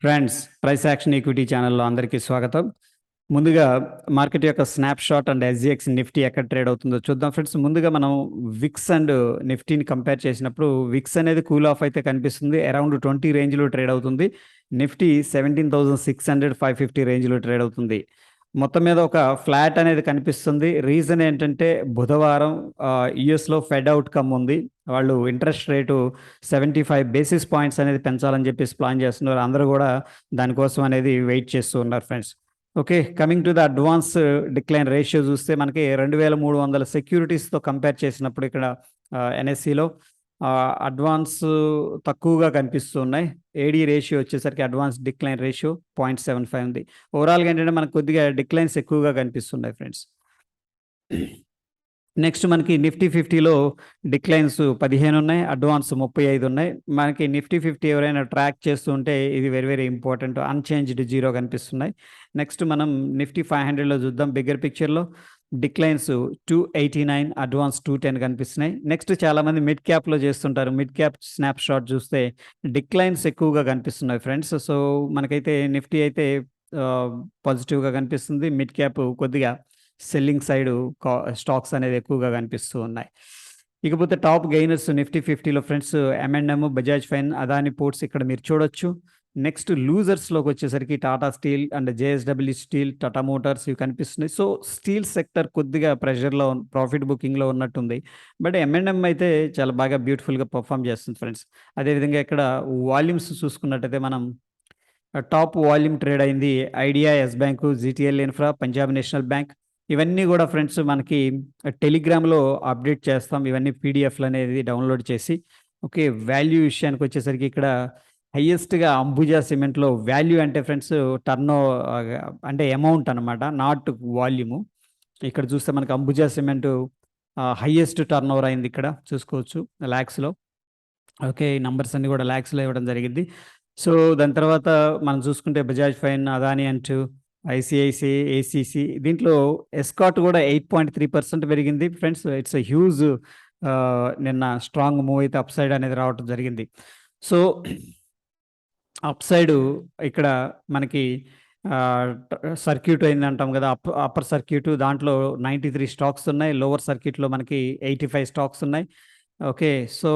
Friends, price action equity ఛానల్లో అందరికీ స్వాగతం. ముందుగా మార్కెట్ యొక్క snap shot and SGX Nifty ఎక్కడ ట్రేడ్ అవుతుందో చూద్దాం ఫ్రెండ్స్. ముందుగా మనం విక్స్ అండ్ నిఫ్టీని కంపేర్ చేసినప్పుడు విక్స్ అనేది కూల్ ఆఫ్ అయితే కనిపిస్తుంది. అరౌండ్ 20 రేంజ్లో ట్రేడ్ అవుతుంది. నిఫ్టీ 17,600 550 రేంజ్లో ట్రేడ్ అవుతుంది. మొత్తం మీద ఒక ఫ్లాట్ అనేది కనిపిస్తుంది. రీజన్ ఏంటంటే బుధవారం యుఎస్లో ఫెడ్ అవుట్కమ్ ఉంది. వాళ్ళు ఇంట్రెస్ట్ రేటు 75 బేసిస్ పాయింట్స్ అనేది పెంచాలని చెప్పేసి ప్లాన్ చేస్తున్నారు. అందరూ కూడా దానికోసం అనేది వెయిట్ చేస్తూ ఉన్నారు friends. Okay, coming to the advance decline ratio చూస్తే మనకి 2,300 సెక్యూరిటీస్తో కంపేర్ చేసినప్పుడు ఇక్కడ ఎన్ఎస్సిలో అడ్వాన్స్ తక్కువగా కనిపిస్తున్నాయి. ఏడీ రేషియో వచ్చేసరికి అడ్వాన్స్ డిక్లైన్ రేషియో 0.75 ఉంది. ఓవరాల్గా ఏంటంటే మనకు కొద్దిగా డిక్లైన్స్ ఎక్కువగా కనిపిస్తున్నాయి ఫ్రెండ్స్. నెక్స్ట్ మనకి నిఫ్టీ 50లో డిక్లైన్స్ 15 ఉన్నాయి, అడ్వాన్స్ 35 ఉన్నాయి. మనకి నిఫ్టీ 50 ఎవరైనా ట్రాక్ చేస్తుంటే ఇది వెరీ వెరీ ఇంపార్టెంట్. అన్చేంజ్డ్ 0 కనిపిస్తున్నాయి. నెక్స్ట్ మనం నిఫ్టీ 500లో చూద్దాం. బిగ్గర్ పిక్చర్లో డిక్లైన్స్ 289, అడ్వాన్స్ 210 కనిపిస్తున్నాయి. నెక్స్ట్ చాలామంది మిడ్ క్యాప్లో చేస్తుంటారు. మిడ్ క్యాప్ స్నాప్ షాట్ చూస్తే డిక్లైన్స్ ఎక్కువగా కనిపిస్తున్నాయి ఫ్రెండ్స్. సో మనకైతే నిఫ్టీ అయితే పాజిటివ్గా కనిపిస్తుంది. మిడ్ క్యాప్ కొద్దిగా సెల్లింగ్ సైడ్ స్టాక్స్ అనేది ఎక్కువగా కనిపిస్తూ ఉన్నాయి. ఇకపోతే టాప్ గెయినర్స్ నిఫ్టీ 50లో friends M&M, Bajaj fin, Adani ports ఇక్కడ మీరు చూడొచ్చు. నెక్స్ట్ లూజర్స్లోకి వచ్చేసరికి Tata steel and JSW steel, Tata motors ఇవి కనిపిస్తున్నాయి. సో స్టీల్ సెక్టర్ కొద్దిగా ప్రెషర్లో ప్రాఫిట్ బుకింగ్లో ఉన్నట్టుంది. బట్ M&M అయితే చాలా బాగా బ్యూటిఫుల్గా పర్ఫామ్ చేస్తుంది ఫ్రెండ్స్. అదేవిధంగా ఇక్కడ వాల్యూమ్స్ చూసుకున్నట్టయితే మనం టాప్ వాల్యూమ్ ట్రేడ్ అయింది Idea, Yes bank, GTL infra, Punjab national bank. ఇవన్నీ కూడా ఫ్రెండ్స్ మనకి టెలిగ్రామ్లో అప్డేట్ చేస్తాం. ఇవన్నీ పీడిఎఫ్లు అనేది డౌన్లోడ్ చేసి. ఓకే, వాల్యూ విషయానికి వచ్చేసరికి ఇక్కడ హయ్యెస్ట్గా అంబుజా సిమెంట్లో వాల్యూ అంటే ఫ్రెండ్స్ అంటే అమౌంట్ అనమాట, నాట్ వాల్యూము. ఇక్కడ చూస్తే మనకి Ambuja cement highest turn over అయింది. ఇక్కడ చూసుకోవచ్చు ల్యాక్స్లో. ఓకే, ఈ నంబర్స్ అన్ని కూడా ల్యాక్స్లో ఇవ్వడం జరిగింది. సో దాని తర్వాత మనం చూసుకుంటే బజాజ్ ఫైన్, అదాని అంటూ, ఐసిఐసిఐ, ఏసీసీ, దీంట్లో ఎస్కాట్ కూడా 8.3% పెరిగింది ఫ్రెండ్స్. ఇట్స్ హ్యూజ్ నిన్న స్ట్రాంగ్ మూవ్ అయితే అప్ సైడ్ అనేది రావడం జరిగింది. సో అప్ సైడ్ ఇక్కడ మనకి సర్క్యూట్ అయింది అంటాం కదా, అప్పర్ సర్క్యూట్, దాంట్లో 93 స్టాక్స్ ఉన్నాయి. లోవర్ సర్క్యూట్లో మనకి 85 స్టాక్స్ ఉన్నాయి. ఓకే, సో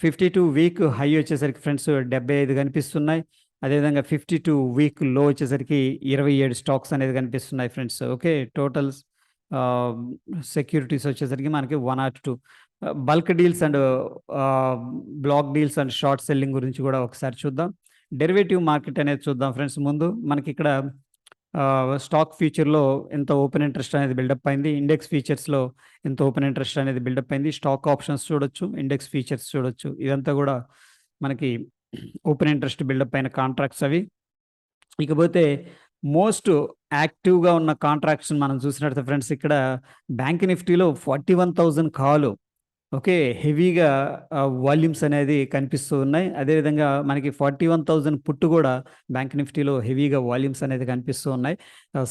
52 వీక్ హై వచ్చేసరికి ఫ్రెండ్స్ 75 కనిపిస్తున్నాయి. అదేవిధంగా 52 వీక్ లో వచ్చేసరికి 27 స్టాక్స్ అనేది కనిపిస్తున్నాయి ఫ్రెండ్స్. ఓకే, టోటల్ సెక్యూరిటీస్ వచ్చేసరికి మనకి 102. Bulk deals and block deals and short selling గురించి కూడా ఒకసారి చూద్దాం. డెరివేటివ్ మార్కెట్ అనేది చూద్దాం ఫ్రెండ్స్. ముందు మనకి ఇక్కడ స్టాక్ ఫ్యూచర్లో ఎంత ఓపెన్ ఇంట్రెస్ట్ అనేది బిల్డప్ అయింది, ఇండెక్స్ ఫీచర్స్లో ఎంత ఓపెన్ ఇంట్రెస్ట్ అనేది బిల్డప్ అయింది, స్టాక్ ఆప్షన్స్ చూడొచ్చు, ఇండెక్స్ ఫీచర్స్ చూడొచ్చు. ఇదంతా కూడా మనకి ఓపెన్ ఇంట్రెస్ట్ బిల్డప్ అయిన కాంట్రాక్ట్స్ అవి. ఇకపోతే మోస్ట్ యాక్టివ్గా ఉన్న కాంట్రాక్ట్స్ మనం చూసినట్టు ఫ్రెండ్స్ ఇక్కడ బ్యాంక్ నిఫ్టీలో 41,000 కాలు. ఓకే, హెవీగా వాల్యూమ్స్ అనేది కనిపిస్తూ ఉన్నాయి. అదేవిధంగా మనకి 41,000 పుట్టు కూడా బ్యాంక్ నిఫ్టీలో హెవీగా వాల్యూమ్స్ అనేది కనిపిస్తూ ఉన్నాయి.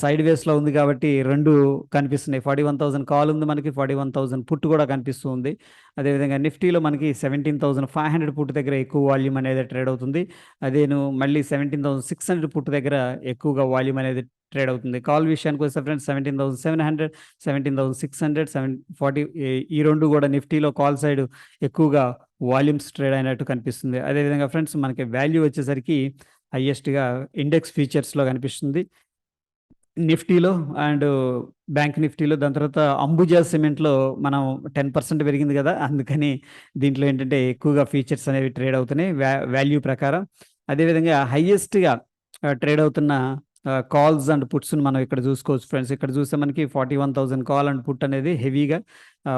సైడ్ వేస్లో ఉంది కాబట్టి రెండు కనిపిస్తున్నాయి. 41,000 కాల్ ఉంది మనకి, 41,000 పుట్టు కూడా కనిపిస్తూ ఉంది. అదేవిధంగా నిఫ్టీలో మనకి 17,500 పుట్టు దగ్గర ఎక్కువ వాల్యూమ్ అనేది ట్రేడ్ అవుతుంది. అదేను మళ్ళీ 17,600 పుట్టు దగ్గర ఎక్కువగా వాల్యూమ్ అనేది ట్రేడ్ అవుతుంది. కాల్ విషయానికి వస్తే ఫ్రెండ్స్ 17,700, 17,600, 740 ఈ రెండు కూడా నిఫ్టీలో కాల్ సైడ్ ఎక్కువగా వాల్యూమ్స్ ట్రేడ్ అయినట్టు కనిపిస్తుంది. అదేవిధంగా ఫ్రెండ్స్ మనకి వాల్యూ వచ్చేసరికి హయ్యెస్ట్గా ఇండెక్స్ ఫీచర్స్లో కనిపిస్తుంది నిఫ్టీలో అండ్ బ్యాంక్ నిఫ్టీలో. దాని తర్వాత అంబుజా సిమెంట్లో మనం 10% పెరిగింది కదా, అందుకని దీంట్లో ఏంటంటే ఎక్కువగా ఫీచర్స్ అనేవి ట్రేడ్ అవుతున్నాయి వాల్యూ ప్రకారం. అదేవిధంగా హయ్యెస్ట్గా ట్రేడ్ అవుతున్న కాల్స్ అండ్ పుట్స్ని మనం ఇక్కడ చూసుకోవచ్చు ఫ్రెండ్స్. ఇక్కడ చూస్తే మనకి 41,000 కాల్ అండ్ పుట్ అనేది హెవీగా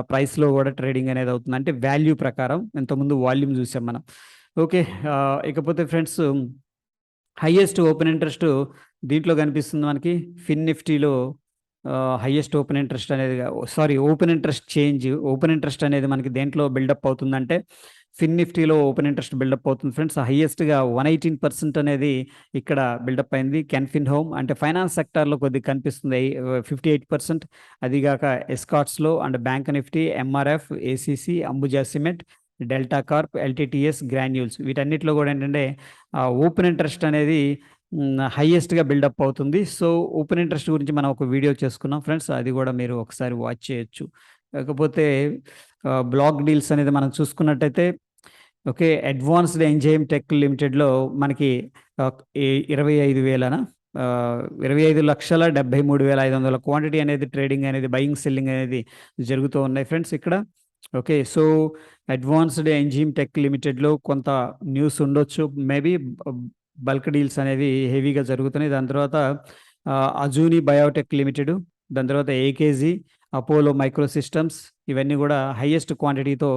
ప్రైస్లో కూడా ట్రేడింగ్ అనేది అవుతుంది, అంటే వాల్యూ ప్రకారం. ఇంతకుముందు వాల్యూమ్ చూసాం మనం. ఓకే, ఇకపోతే ఫ్రెండ్స్ హయ్యెస్ట్ ఓపెన్ ఇంట్రెస్ట్ దీంట్లో కనిపిస్తుంది మనకి. ఫిన్ నిఫ్టీలో హయ్యెస్ట్ ఓపెన్ ఇంట్రెస్ట్ అనేది open interest change, open interest అనేది మనకి దేంట్లో బిల్డప్ అవుతుందంటే ఫిన్ నిఫ్టీలో ఓపెన్ ఇంట్రెస్ట్ బిల్డప్ అవుతుంది ఫ్రెండ్స్. హయ్యెస్ట్గా 118% అనేది ఇక్కడ బిల్డప్ అయింది. కెన్ఫిన్ హోమ్ అంటే ఫైనాన్స్ సెక్టార్లో కొద్దిగా కనిపిస్తుంది 58%. అదిగాక ఎస్కాట్స్లో and bank Nifty, MRF, ACC, Ambuja cement, Delta Corp, LTTS, Granules వీటన్నిటిలో కూడా ఏంటంటే ఓపెన్ ఇంట్రెస్ట్ అనేది హైయెస్ట్గా బిల్డప్ అవుతుంది. సో ఓపెన్ ఇంట్రెస్ట్ గురించి మనం ఒక వీడియో చేసుకున్నాం ఫ్రెండ్స్, అది కూడా మీరు ఒకసారి వాచ్ చేయొచ్చు. కాకపోతే బ్లాక్ డీల్స్ అనేది మనం చూసుకున్నట్టయితే ఓకే, అడ్వాన్స్డ్ ఎంజైమ్ టెక్ లిమిటెడ్లో మనకి 25,000 25,73,500 క్వాంటిటీ అనేది ట్రేడింగ్ అనేది బయింగ్ సెల్లింగ్ అనేది జరుగుతూ ఉన్నాయి ఫ్రెండ్స్ ఇక్కడ. Okay, so Advanced Enzyme Tech లిమిటెడ్లో కొంత న్యూస్ ఉండొచ్చు, మేబీ బల్క్ డీల్స్ అనేవి హెవీగా జరుగుతున్నాయి. దాని తర్వాత అజూని బయోటెక్ లిమిటెడ్, దాని తర్వాత ఏకేజీ, అపోలో మైక్రో సిస్టమ్స్ ఇవన్నీ కూడా హైయెస్ట్ క్వాంటిటీతో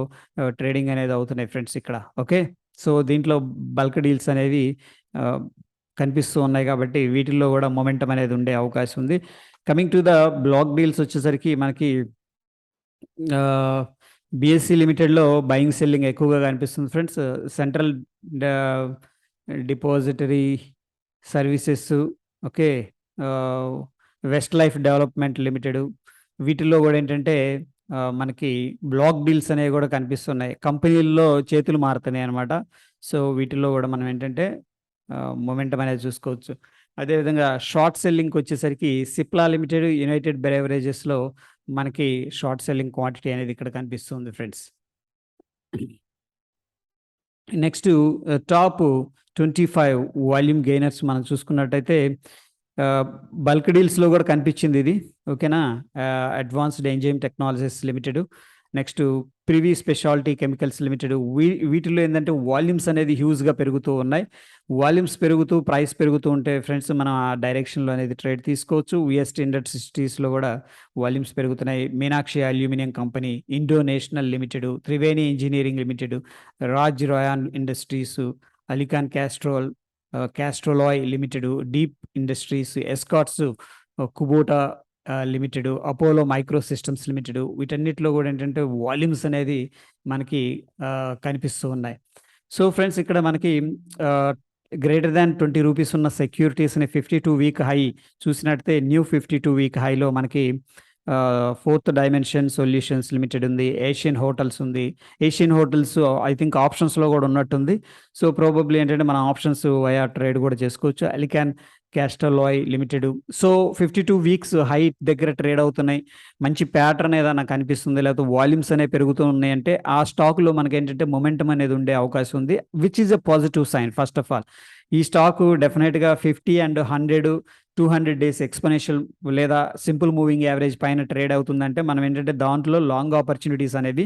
ట్రేడింగ్ అనేది అవుతున్నాయి ఫ్రెండ్స్ ఇక్కడ. ఓకే, సో దీంట్లో బల్క్ డీల్స్ అనేవి కనిపిస్తూ ఉన్నాయి కాబట్టి వీటిల్లో కూడా మొమెంటం అనేది ఉండే అవకాశం ఉంది. Coming to the block deals వచ్చేసరికి మనకి బిఎస్సి లిమిటెడ్లో బయింగ్ సెల్లింగ్ ఎక్కువగా కనిపిస్తుంది friends. Central depository services, okay, west life development limited వీటిల్లో కూడా ఏంటంటే మనకి బ్లాక్ డీల్స్ అనేవి కూడా కనిపిస్తున్నాయి. కంపెనీల్లో చేతులు మారుతున్నాయి అనమాట. సో వీటిల్లో కూడా మనం ఏంటంటే మొమెంటం అనేది చూసుకోవచ్చు. అదేవిధంగా షార్ట్ సెల్లింగ్కి వచ్చేసరికి సిప్లా లిమిటెడ్, యునైటెడ్ బెవరేజెస్లో మనకి షార్ట్ సెల్లింగ్ క్వాంటిటీ అనేది ఇక్కడ కనిపిస్తుంది friends. Next top 25 volume gainers మనం చూసుకున్నట్టయితే బల్క్ డీల్స్లో కూడా కనిపించింది ఇది. ఓకేనా, advanced enzyme technologies limited, next privy speciality chemicals limited. వీటిలో ఏంటంటే వాల్యూమ్స్ అనేది హ్యూజ్గా పెరుగుతూ ఉన్నాయి. వాల్యూమ్స్ పెరుగుతూ ప్రైస్ పెరుగుతూ ఉంటే ఫ్రెండ్స్ మనం ఆ డైరెక్షన్లో అనేది ట్రేడ్ తీసుకోవచ్చు. విఎస్టీ ఇండస్ట్రీస్లో కూడా వాల్యూమ్స్ పెరుగుతున్నాయి. Meenakshi aluminium company, Indo National limited, Triveni engineering limited, Raj Rayon industries, Alicon Castalloy limited, Deep industries, Escorts, Kubota limited, Apollo micro systems limited వీటన్నిటిలో కూడా ఏంటంటే వాల్యూమ్స్ అనేది మనకి కనిపిస్తూ ఉన్నాయి. సో ఫ్రెండ్స్ ఇక్కడ మనకి గ్రేటర్ దాన్ 20 రూపీస్ ఉన్న సెక్యూరిటీస్ని 52 వీక్ హై చూసినట్టయితే న్యూ 52 వీక్ హైలో మనకి ఫోర్త్ డైమెన్షన్ సొల్యూషన్స్ లిమిటెడ్ ఉంది, ఏషియన్ హోటల్స్ ఉంది. ఏషియన్ హోటల్స్ ఐ థింక్ ఆప్షన్స్లో కూడా ఉన్నట్టుంది. సో ప్రాబబ్లీ ఏంటంటే మన ఆప్షన్స్ వయా ట్రేడ్ కూడా చేసుకోవచ్చు. అలికాన్ Castalloy limited. So 52 weeks high దగ్గర ట్రేడ్ అవుతున్నాయి. మంచి ప్యాటర్న్ ఏదైనా కనిపిస్తుంది, లేకపోతే వాల్యూమ్స్ అనేవి పెరుగుతూ ఉన్నాయి అంటే ఆ స్టాక్లో మనకి ఏంటంటే మొమెంటం అనేది ఉండే అవకాశం ఉంది, which is a positive sign. First of all ఈ స్టాక్ డెఫినెట్గా 50 అండ్ 100 200 డేస్ ఎక్స్పోనెన్షియల్ లేదా సింపుల్ మూవింగ్ యావరేజ్ పైన ట్రేడ్ అవుతుందంటే మనం ఏంటంటే దాంట్లో లాంగ్ ఆపర్చునిటీస్ అనేవి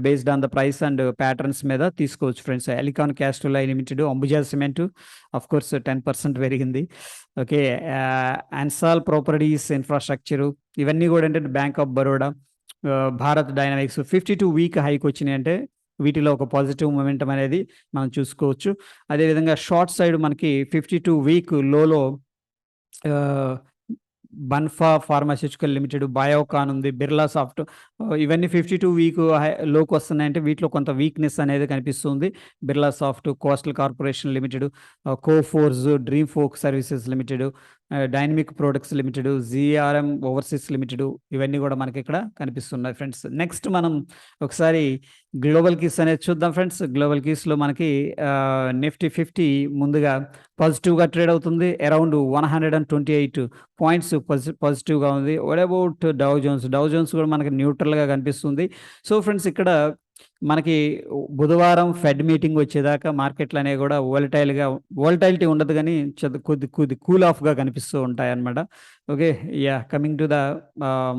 based on the price and patterns మీద తీసుకోవచ్చు friends. Alicon Castalloy limited, Ambuja cement of course 10% పెరిగింది. ఓకే, అన్సాల్ ప్రాపర్టీస్ ఇన్ఫ్రాస్ట్రక్చరు ఇవన్నీ కూడా ఏంటంటే bank of Baroda, Bharat dynamics 52 week హైకి వచ్చినాయి అంటే వీటిలో ఒక పాజిటివ్ మొమెంటం అనేది మనం చూసుకోవచ్చు. అదేవిధంగా షార్ట్ సైడ్ మనకి 52 వీక్ లోలో బన్ఫా ఫార్మాస్యూటికల్ లిమిటెడ్, బయోకాన్ ఉంది, బిర్లా సాఫ్ట్ ఇవన్నీ 52 వీక్ లోకి వస్తున్నాయంటే వీటిలో కొంత వీక్నెస్ అనేది కనిపిస్తుంది. Birlasoft, coastal corporation limited, Coforge, Dreamfolks services limited, dynamic products limited, GRM overseas limited ఇవన్నీ కూడా మనకి ఇక్కడ కనిపిస్తున్నాయి ఫ్రెండ్స్. నెక్స్ట్ మనం ఒకసారి గ్లోబల్ కీస్ అనేది చూద్దాం ఫ్రెండ్స్. గ్లోబల్ కీస్లో మనకి నిఫ్టీ 50 ముందుగా పాజిటివ్గా ట్రేడ్ అవుతుంది. అరౌండ్ 128 పాయింట్స్ పాజిటివ్గా ఉంది. వాట్ అబౌట్ డౌ జోన్స్ కూడా మనకి న్యూట్రల్గా కనిపిస్తుంది. సో ఫ్రెండ్స్ ఇక్కడ మనకి బుధవారం ఫెడ్ మీటింగ్ వచ్చేదాకా మార్కెట్లు అనేవి కూడా వోలటైలిటీ ఉండదు, కానీ కొద్ది కూల్ ఆఫ్గా కనిపిస్తూ ఉంటాయి అన్నమాట. Okay, yeah, coming to the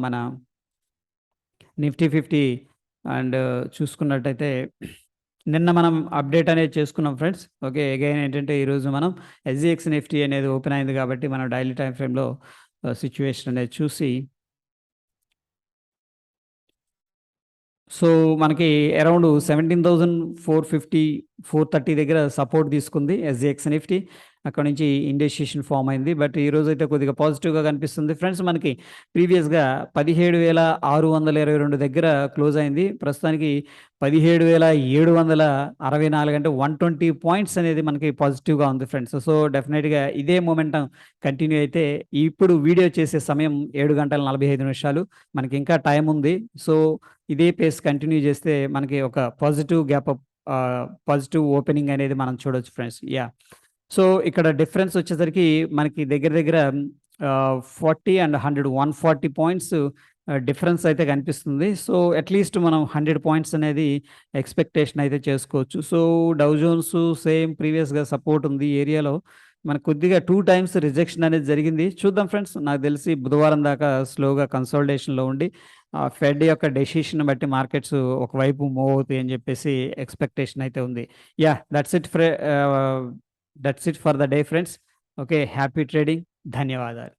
మన నిఫ్టీ 50 అండ్ చూసుకున్నట్టయితే నిన్న మనం అప్డేట్ అనేది చేసుకున్నాం ఫ్రెండ్స్. ఓకే, అగైన్ ఏంటంటే ఈరోజు మనం ఎస్జిఎక్స్ నిఫ్టీ అనేది ఓపెన్ అయింది కాబట్టి మనం డైలీ టైం ఫ్రేమ్లో సిచ్యువేషన్ అనేది చూసి సో మనకి అరౌండ్ 17,450 430 దగ్గర సపోర్ట్ తీసుకుంది ఎస్జిఎక్స్ నిఫ్టీ. అక్కడ నుంచి ఇండికేషన్ ఫామ్ అయింది. బట్ ఈరోజు అయితే కొద్దిగా పాజిటివ్గా కనిపిస్తుంది ఫ్రెండ్స్. మనకి ప్రీవియస్గా 17,622 దగ్గర క్లోజ్ అయింది. ప్రస్తుతానికి 17,764 అంటే 120 పాయింట్స్ అనేది మనకి పాజిటివ్గా ఉంది ఫ్రెండ్స్. సో డెఫినెట్గా ఇదే మూమెంటం కంటిన్యూ అయితే ఇప్పుడు వీడియో చేసే సమయం 7:45 మనకి ఇంకా టైం ఉంది. సో ఇదే పేస్ కంటిన్యూ చేస్తే మనకి ఒక positive gap up positive opening అనేది మనం చూడొచ్చు ఫ్రెండ్స్. సో, ఇక్కడ డిఫరెన్స్ వచ్చేసరికి మనకి దగ్గర దగ్గర 40 అండ్ 100, 140 పాయింట్స్ డిఫరెన్స్ అయితే కనిపిస్తుంది. సో, అట్‌లీస్ట్ మనం 100 పాయింట్స్ అనేది ఎక్స్‌పెక్టేషన్ అయితే చేసుకోవచ్చు. సో, డౌ జోన్స్ సేమ్ ప్రీవియస్‌గా సపోర్ట్ ఉంది ఈ ఏరియాలో. మనకు కొద్దిగా 2 టైమ్స్ రిజెక్షన్ అనేది జరిగింది. చూద్దాం ఫ్రెండ్స్. నాకు తెలిసి బుధవారం దాకా స్లోగా కన్సాలిడేషన్‌లో ఉండి ఫెడ్ యొక్క డెసిషన్‌ని బట్టి మార్కెట్స్ ఒకవైపు మూవ్ అవుతాయని చెప్పేసి ఎక్స్‌పెక్టేషన్ అయితే ఉంది. That's it for the day friends. Okay. Happy trading. ధన్యవాదాలు.